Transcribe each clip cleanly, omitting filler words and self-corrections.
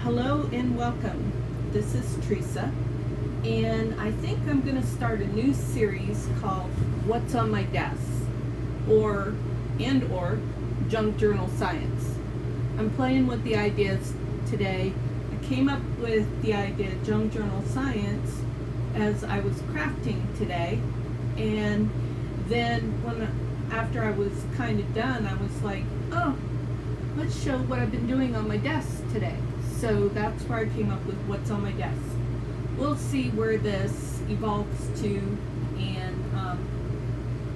Hello and welcome. This is Teresa, and I think I'm going to start a new series called What's on My Desk, or Junk Journal Science. I'm playing with the ideas today. I came up with the idea of Junk Journal Science as I was crafting today, and then after I was kind of done, I was like, oh, let's show what I've been doing on my desk today. So that's where I came up with what's on my desk. We'll see where this evolves to, and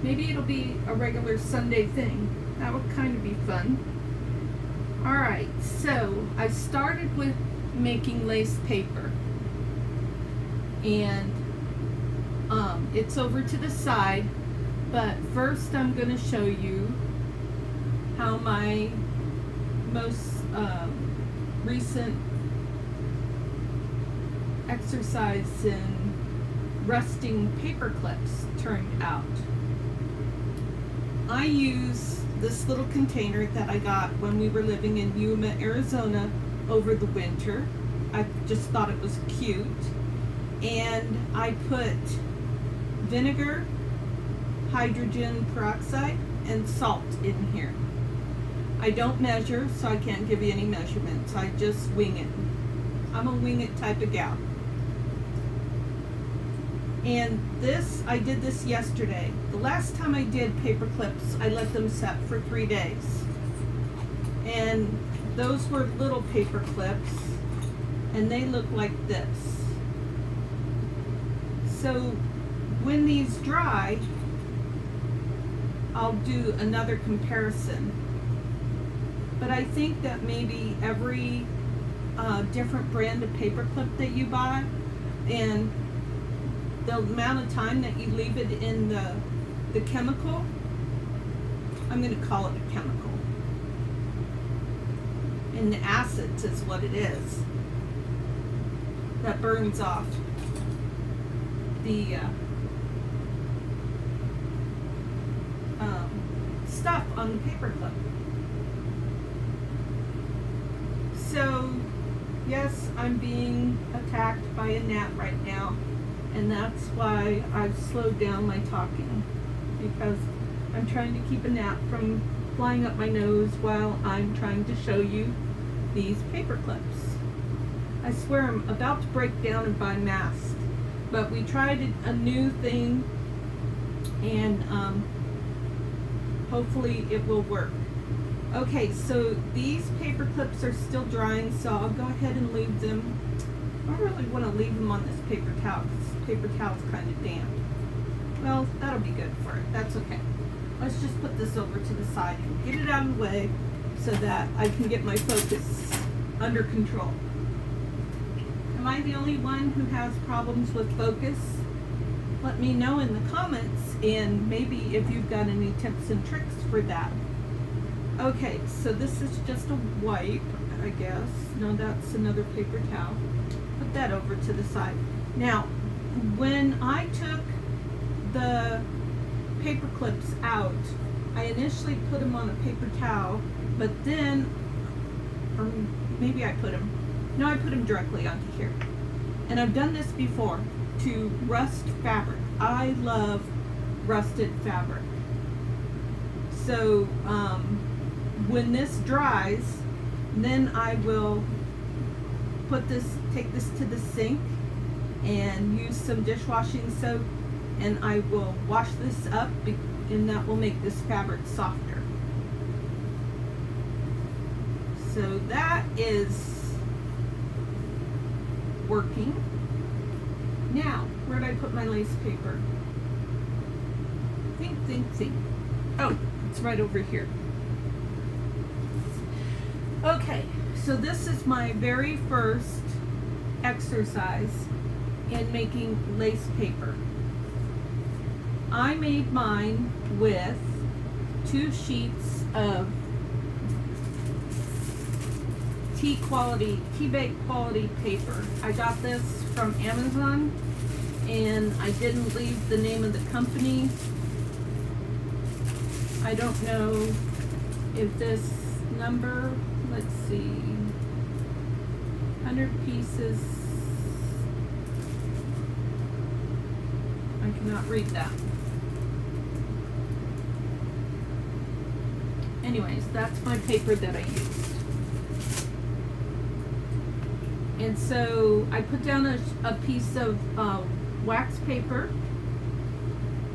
maybe it'll be a regular Sunday thing. That would kind of be fun. Alright, so I started with making lace paper, and it's over to the side, but first I'm going to show you how my most recent exercise in rusting paper clips turned out. I use this little container that I got when we were living in Yuma, Arizona over the winter. I just thought it was cute, and I put vinegar, hydrogen peroxide, and salt in here. I don't measure, so I can't give you any measurements. I just wing it. I'm a wing it type of gal. And I did this yesterday. The last time I did paper clips, I let them set for 3 days. And those were little paper clips, and they look like this. So when these dry, I'll do another comparison. But I think that maybe every different brand of paper clip that you buy, and the amount of time that you leave it in the chemical, I'm going to call it a chemical, and the acids is what it is, that burns off the stuff on the paper clip. So, yes, I'm being attacked by a gnat right now, and that's why I've slowed down my talking, because I'm trying to keep a gnat from flying up my nose while I'm trying to show you these paper clips. I swear I'm about to break down and buy masks, but we tried a new thing, and hopefully it will work. Okay, so these paper clips are still drying, so I'll go ahead and leave them. I don't really want to leave them on this paper towel, because paper towel's kind of damp. Well, that'll be good for it. That's okay. Let's just put this over to the side and get it out of the way so that I can get my focus under control. Am I the only one who has problems with focus? Let me know in the comments, and maybe if you've got any tips and tricks for that. Okay, so this is just a wipe, I guess. No, that's another paper towel. Put that over to the side. Now, when I took the paper clips out, I initially put them on a paper towel, but then, or maybe I put them directly onto here. And I've done this before to rust fabric. I love rusted fabric. So, when this dries, then I will take this to the sink and use some dishwashing soap, and I will wash this up, and that will make this fabric softer. So that is working. Now, where did I put my lace paper? Think. Oh, it's right over here. Okay, so this is my very first exercise in making lace paper. I made mine with 2 sheets of tea-bag quality paper. I got this from Amazon, and I didn't leave the name of the company. I don't know if this number, let's see, 100 pieces. I cannot read that. Anyways, that's my paper that I used. And so I put down a piece of wax paper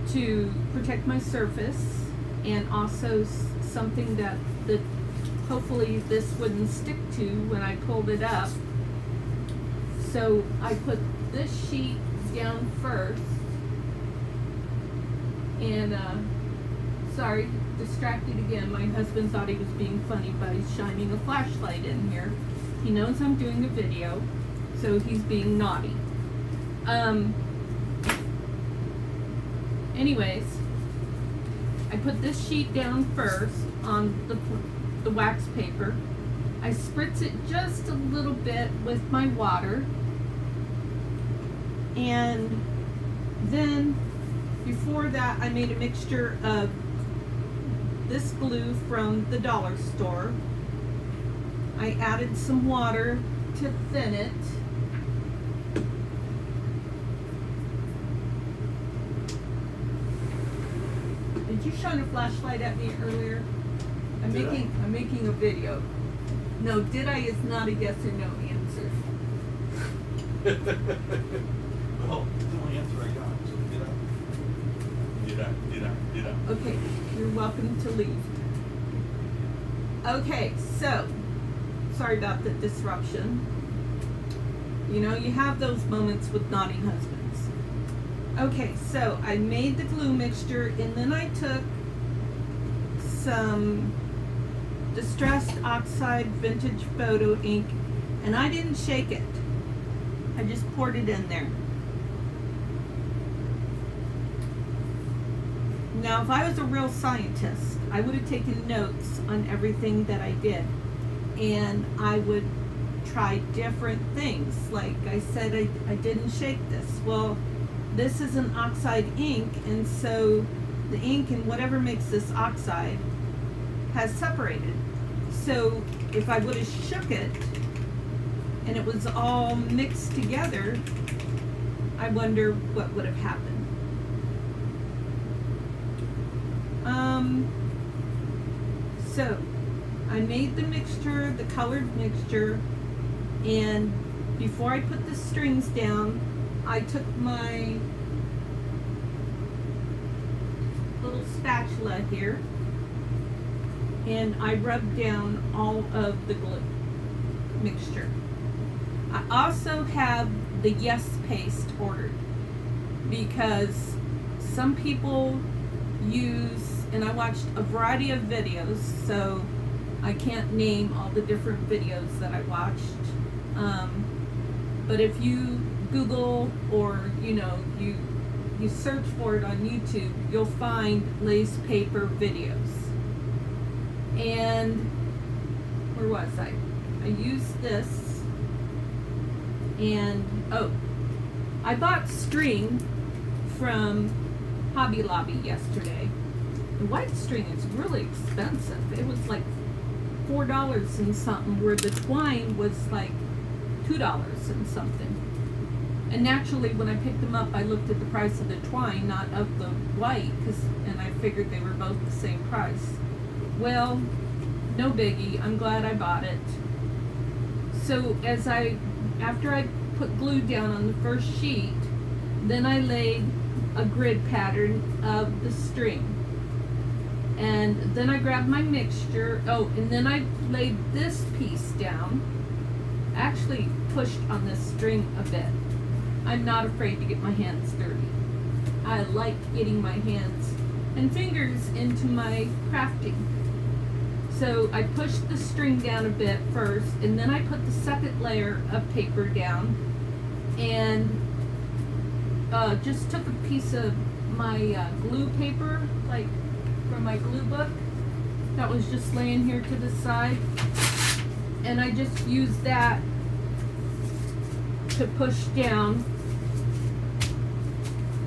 to protect my surface, and also something that hopefully this wouldn't stick to when I pulled it up. So I put this sheet down first, and sorry, distracted again. My husband thought he was being funny by shining a flashlight in here. He knows I'm doing a video, so he's being naughty. Anyways, I put this sheet down first on the wax paper. I spritz it just a little bit with my water, and then before that I made a mixture of this glue from the dollar store. I added some water to thin it. Did you shine a flashlight at me earlier? I'm making a video. No, did I is not a yes or no answer. Well, it's the only answer I got, so did I. Okay, you're welcome to leave. Okay, so, sorry about the disruption. You know, you have those moments with naughty husbands. Okay, so I made the glue mixture, and then I took some Distressed Oxide Vintage Photo ink, and I didn't shake it. I just poured it in there. Now, if I was a real scientist, I would have taken notes on everything that I did, and I would try different things. Like I said, I didn't shake this. Well, this is an oxide ink, and so the ink and whatever makes this oxide has separated. So if I would have shook it and it was all mixed together, I wonder what would have happened. So I made the mixture, the colored mixture, and before I put the strings down, I took my little spatula here and I rubbed down all of the glue mixture. I also have the Yes paste ordered because some people use, and I watched a variety of videos, so I can't name all the different videos that I watched. But if you Google or you search for it on YouTube, you'll find lace paper videos. And where was I? I used this, and I bought string from Hobby Lobby yesterday. The white string is really expensive. It was like $4 and something, where the twine was like $2 and something. And naturally, when I picked them up, I looked at the price of the twine, not of the white, and I figured they were both the same price. Well, no biggie. I'm glad I bought it. So after I put glue down on the first sheet, then I laid a grid pattern of the string. And then I grabbed my mixture. And then I laid this piece down. Actually pushed on this string a bit. I'm not afraid to get my hands dirty. I like getting my hands and fingers into my crafting. So I pushed the string down a bit first, and then I put the second layer of paper down, and just took a piece of my glue paper, like from my glue book, that was just laying here to the side, and I just used that to push down,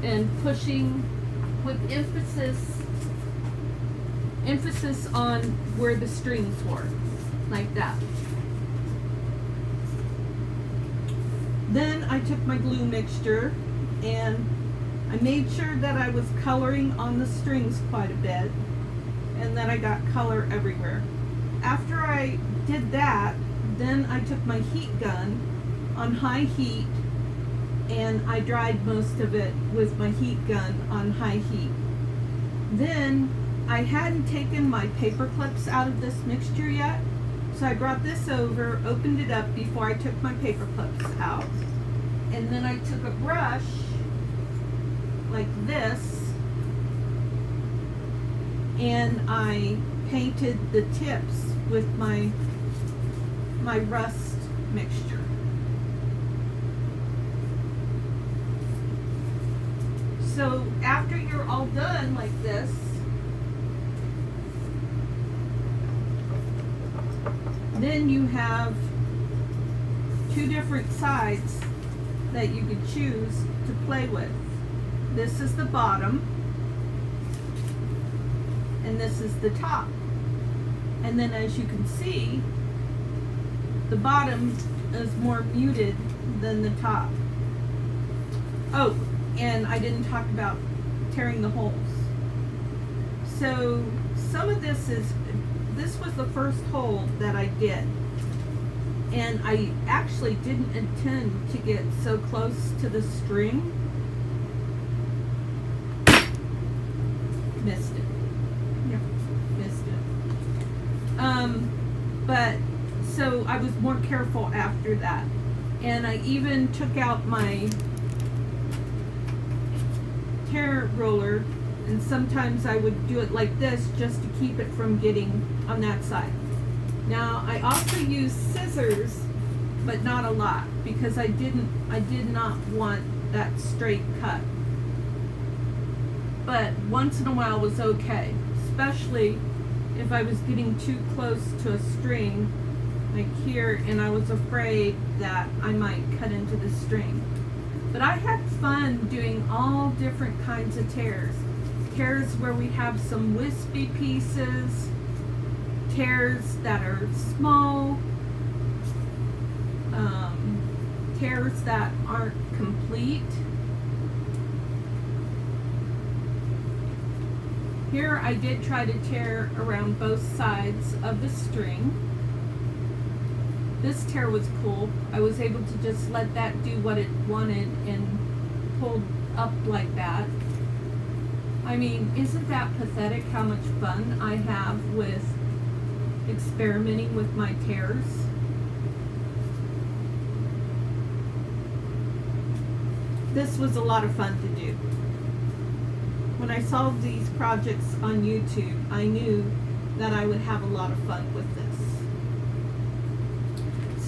and pushing with emphasis on where the strings were, like that. Then I took my glue mixture and I made sure that I was coloring on the strings quite a bit and that I got color everywhere. After I did that, then I took my heat gun on high heat and I dried most of it with my heat gun on high heat. Then I hadn't taken my paper clips out of this mixture yet, so I brought this over, opened it up before I took my paper clips out, and then I took a brush like this and I painted the tips with my rust mixture. So after you're all done like this, then you have two different sides that you could choose to play with. This is the bottom and this is the top. And then as you can see, the bottom is more muted than the top. Oh, and I didn't talk about tearing the holes. So some of this was the first hole that I did. And I actually didn't intend to get so close to the string. Missed it. Yep, missed it. But so I was more careful after that. And I even took out my tear roller, and sometimes I would do it like this just to keep it from getting on that side. Now I also use scissors, but not a lot, because I did not want that straight cut. But once in a while was okay, especially if I was getting too close to a string like here and I was afraid that I might cut into the string. But I had fun doing all different kinds of tears. Tears where we have some wispy pieces, tears that are small, tears that aren't complete. Here I did try to tear around both sides of the string. This tear was cool. I was able to just let that do what it wanted and pulled up like that. I mean, isn't that pathetic how much fun I have with experimenting with my tears? This was a lot of fun to do. When I saw these projects on YouTube, I knew that I would have a lot of fun with this.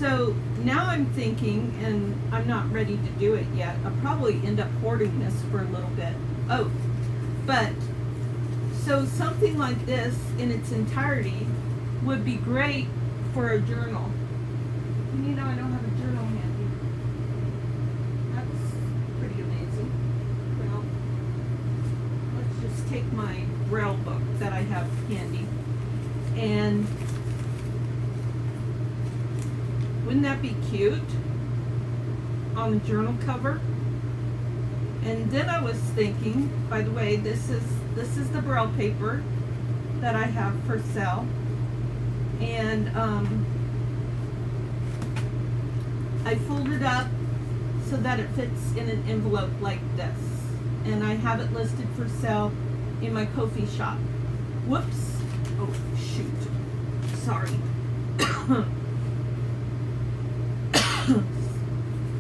So now I'm thinking, and I'm not ready to do it yet, I'll probably end up hoarding this for a little bit. Oh, but, so something like this in its entirety would be great for a journal. And you know, I don't have a journal handy. That's pretty amazing. Well, let's just take my Braille book that I have handy. And wouldn't that be cute on a journal cover? And then I was thinking, by the way, this is the Braille paper that I have for sale. And I fold it up so that it fits in an envelope like this. And I have it listed for sale in my coffee shop. Whoops. Oh, shoot. Sorry.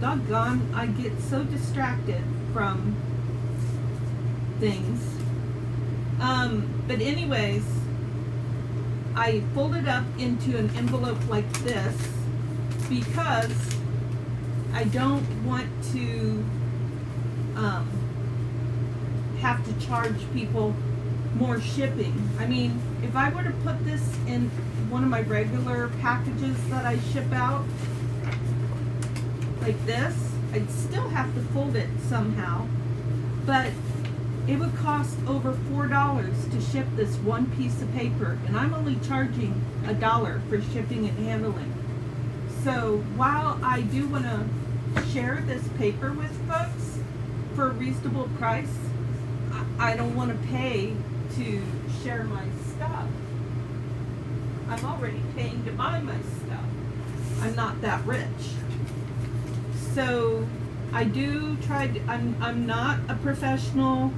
Doggone, I get so distracted from things. But anyways, I fold it up into an envelope like this because I don't want to have to charge people more shipping. I mean, if I were to put this in one of my regular packages that I ship out, like this, I'd still have to fold it somehow, but it would cost over $4 to ship this one piece of paper, and I'm only charging $1 for shipping and handling. So while I do want to share this paper with folks for a reasonable price. I don't want to pay to share my stuff. I'm already paying to buy my stuff. I'm not that rich. So I do try to, I'm not a professional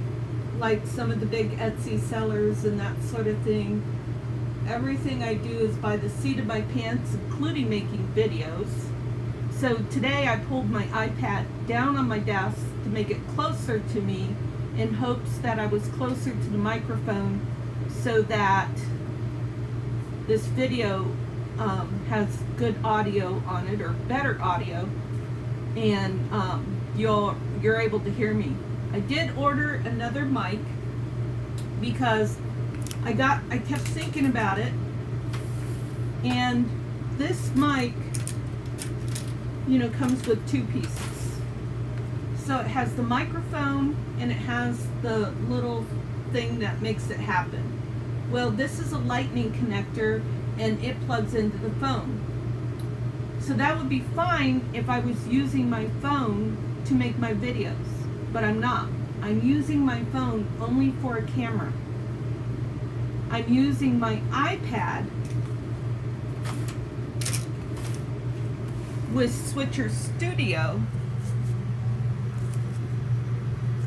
like some of the big Etsy sellers and that sort of thing. Everything I do is by the seat of my pants, including making videos. So today I pulled my iPad down on my desk to make it closer to me in hopes that I was closer to the microphone so that this video has good audio on it, or better audio, and you're able to hear me. I did order another mic because I kept thinking about it, and this mic, you know, comes with two pieces. So it has the microphone and it has the little thing that makes it happen. Well, this is a lightning connector and it plugs into the phone. So that would be fine if I was using my phone to make my videos, but I'm not. I'm using my phone only for a camera. I'm using my iPad with Switcher Studio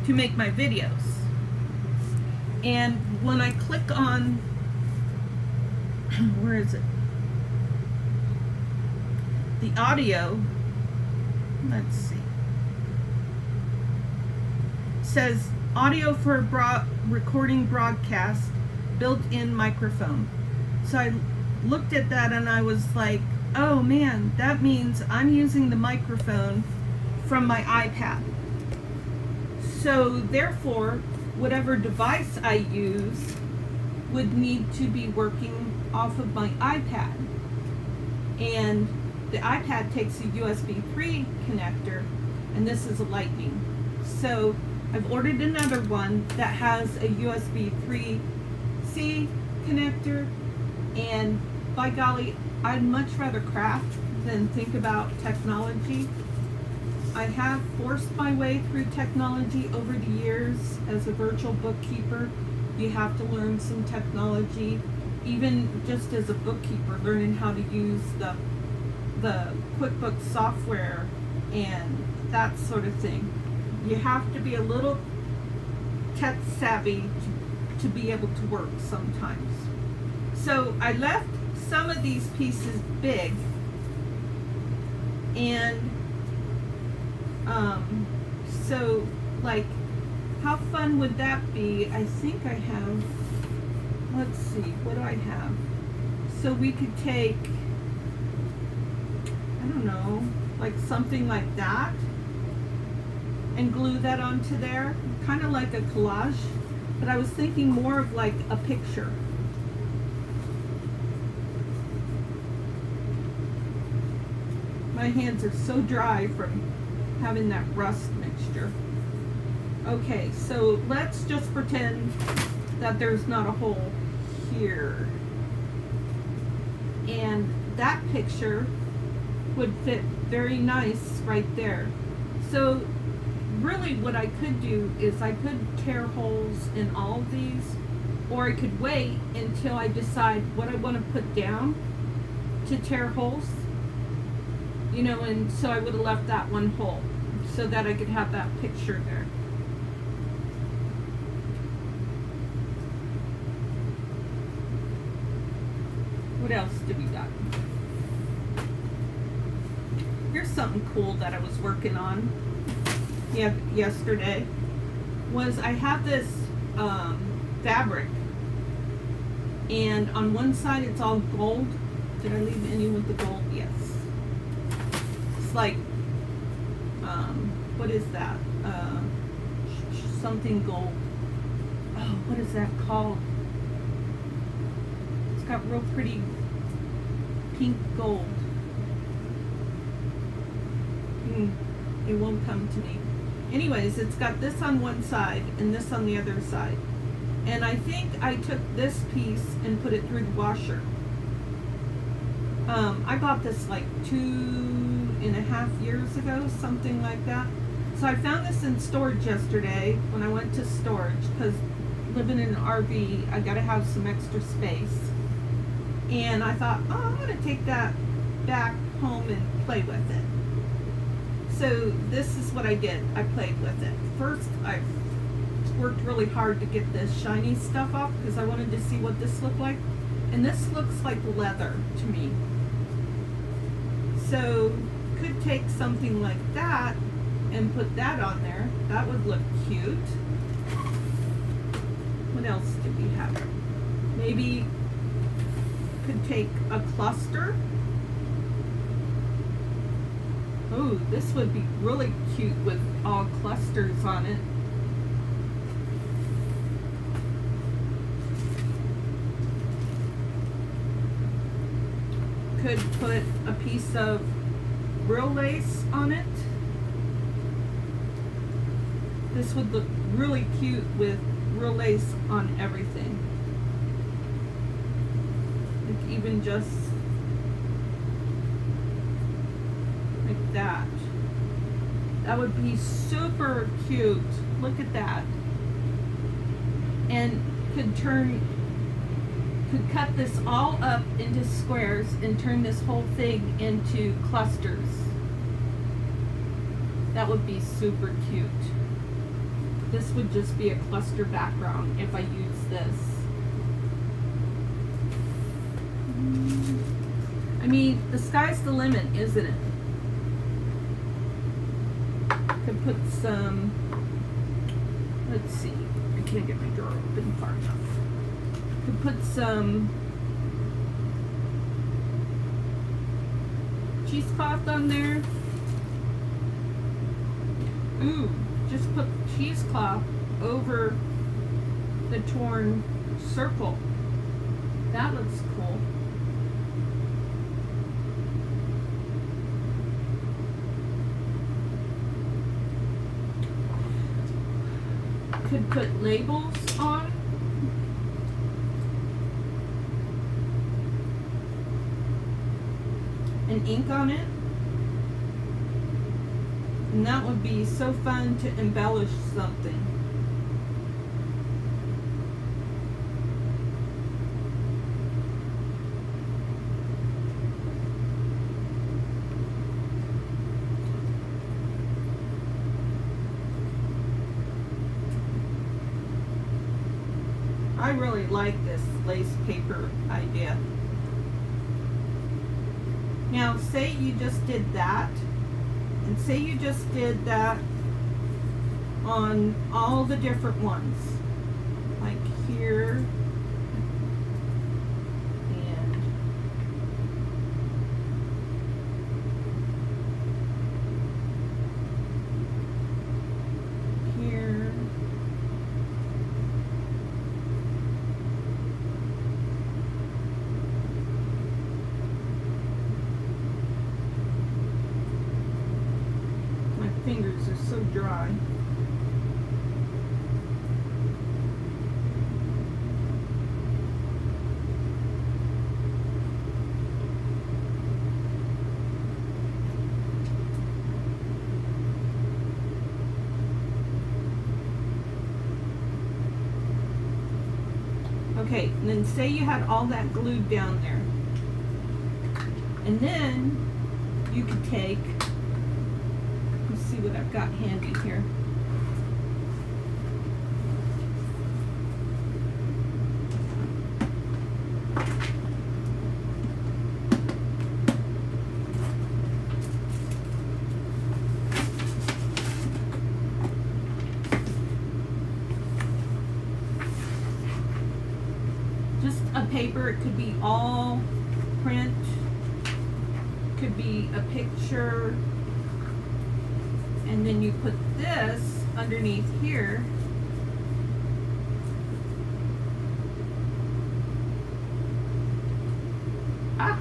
to make my videos. And when I click on, where is it? The audio, let's see, says audio for recording broadcast, built-in microphone. So I looked at that and I was like, oh man, that means I'm using the microphone from my iPad. So therefore, whatever device I use would need to be working off of my iPad. And the iPad takes a USB 3 connector, and this is a lightning. So I've ordered another one that has a USB 3C connector, and by golly, I'd much rather craft than think about technology. I have forced my way through technology over the years as a virtual bookkeeper. You have to learn some technology, even just as a bookkeeper, learning how to use the QuickBooks software and that sort of thing. You have to be a little tech savvy to be able to work sometimes. So I left some of these pieces big, and so like, how fun would that be? I think I have, let's see, what do I have? So we could take, I don't know, like something like that and glue that onto there, kind of like a collage, but I was thinking more of like a picture. My hands are so dry from having that rust mixture. Okay, so let's just pretend that there's not a hole here. And that picture would fit very nice right there. So really what I could do is I could tear holes in all of these, or I could wait until I decide what I want to put down to tear holes. You know, and so I would have left that one hole so that I could have that picture there. What else do we got? Here's something cool that I was working on yesterday. Was I have this fabric, and on one side it's all gold. Did I leave any with the gold? Yes. It's like, what is that? Something gold. Oh, what is that called? It's got real pretty pink gold. It won't come to me. Anyways, it's got this on one side and this on the other side. And I think I took this piece and put it through the washer. I bought this like 2.5 years ago, something like that. So I found this in storage yesterday when I went to storage, because living in an RV, I gotta have some extra space. And I thought, oh, I'm gonna take that back home and play with it. So this is what I did. I played with it. First, I worked really hard to get this shiny stuff off because I wanted to see what this looked like. And this looks like leather to me. So could take something like that and put that on there. That would look cute. What else do we have? Maybe could take a cluster. Oh, this would be really cute with all clusters on it. Could put a piece of real lace on it. This would look really cute with real lace on everything. Like even just like that. That would be super cute. Look at that. And could cut this all up into squares and turn this whole thing into clusters. That would be super cute. This would just be a cluster background if I use this. I mean, the sky's the limit, isn't it? Could put some, let's see, I can't get my drawer open far enough. Could put some cheesecloth on there. Ooh, just put cheesecloth over the torn circle. That looks cool. Could put labels on. And ink on it. And that would be so fun to embellish something. I really like this lace paper idea. Now, say you just did that, and say you just did that on all the different ones, like here, and here, fingers are so dry. Okay, and then say you had all that glued down there. And then you could take, let's see what I've got handy here. Just a paper, it could be all print, could be a picture, and then you put this underneath here. Ah!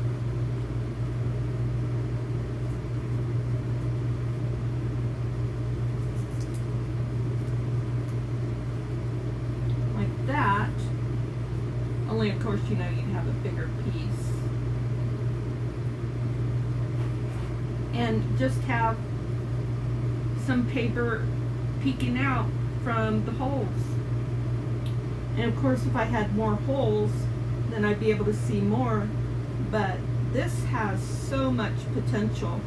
Like that. Only of course, you know, you'd have a bigger piece. and just have some paper peeking out from the holes. And of course, if I had more holes, then I'd be able to see more. But this has so much potential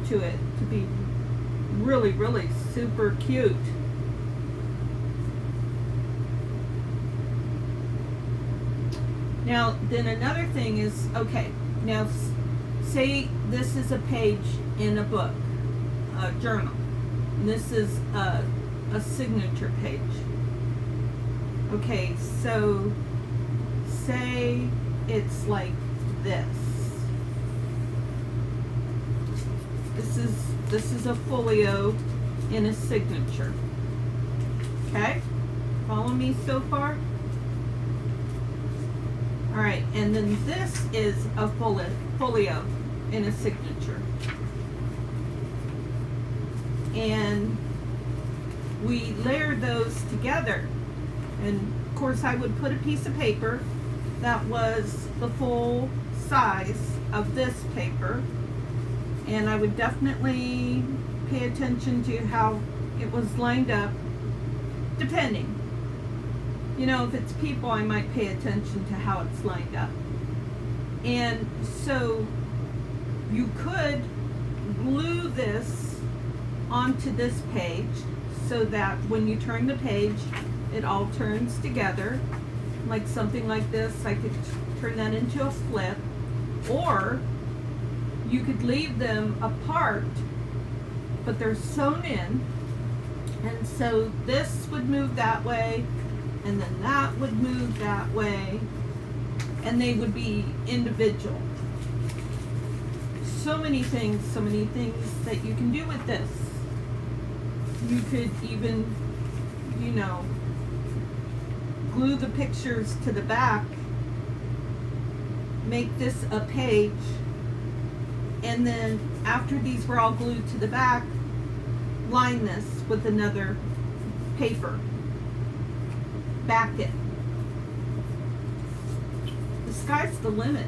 to it to be really, really super cute. Now, then another thing is, okay, now say this is a page in a book, a journal. And this is a signature page. Okay, so say it's like this. This is a folio in a signature. Okay? Follow me so far? Alright, and then this is a folio in a signature. And we layer those together. And of course I would put a piece of paper that was the full size of this paper. And I would definitely pay attention to how it was lined up, depending. You know, if it's people, I might pay attention to how it's lined up. And so you could glue this onto this page so that when you turn the page, it all turns together. Like something like this, I could turn that into a flip. Or you could leave them apart, but they're sewn in. And so this would move that way, and then that would move that way, and they would be individual. So many things that you can do with this. You could even, you know, glue the pictures to the back, make this a page, and then after these were all glued to the back, line this with another paper. Back it. The sky's the limit.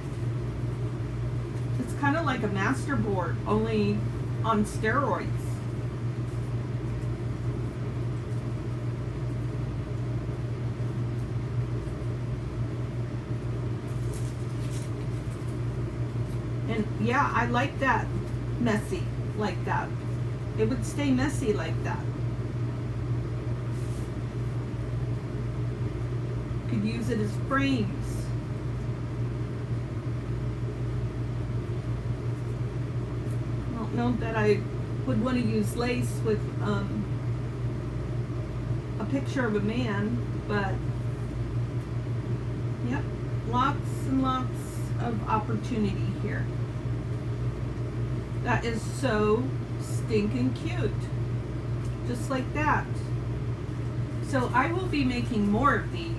It's kind of like a masterboard, only on steroids. And yeah, I like that messy like that. It would stay messy like that. Could use it as frames. I don't know that I would want to use lace with a picture of a man, but yep, lots and lots of opportunity here. That is so stinking cute. Just like that. So I will be making more of these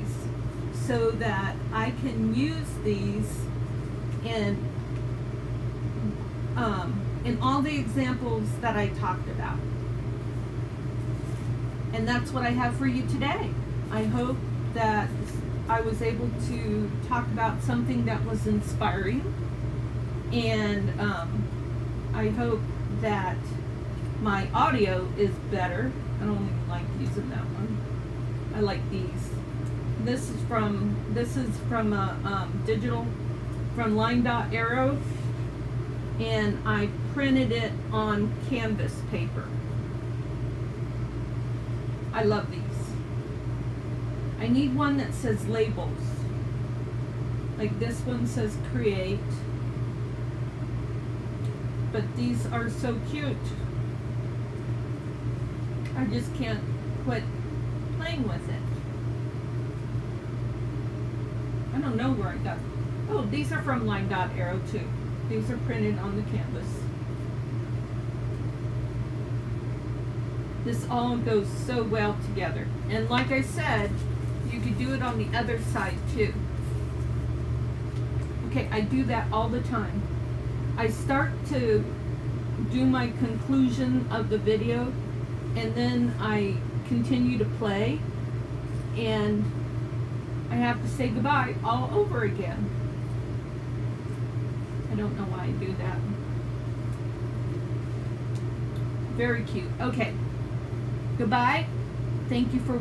so that I can use these in all the examples that I talked about. And that's what I have for you today. I hope that I was able to talk about something that was inspiring, and I hope that my audio is better. I don't even like using that one. I like these. This is from a digital from Line Dot Arrow, and I printed it on canvas paper. I love these. I need one that says labels. Like this one says create. But these are so cute. I just can't quit playing with it. I don't know where I got. Oh, these are from Line Dot Arrow too. These are printed on the canvas. This all goes so well together. And like I said, you could do it on the other side too. Okay, I do that all the time. I start to do my conclusion of the video, and then I continue to play, and I have to say goodbye all over again. I don't know why I do that. Very cute. Okay. Goodbye. Thank you for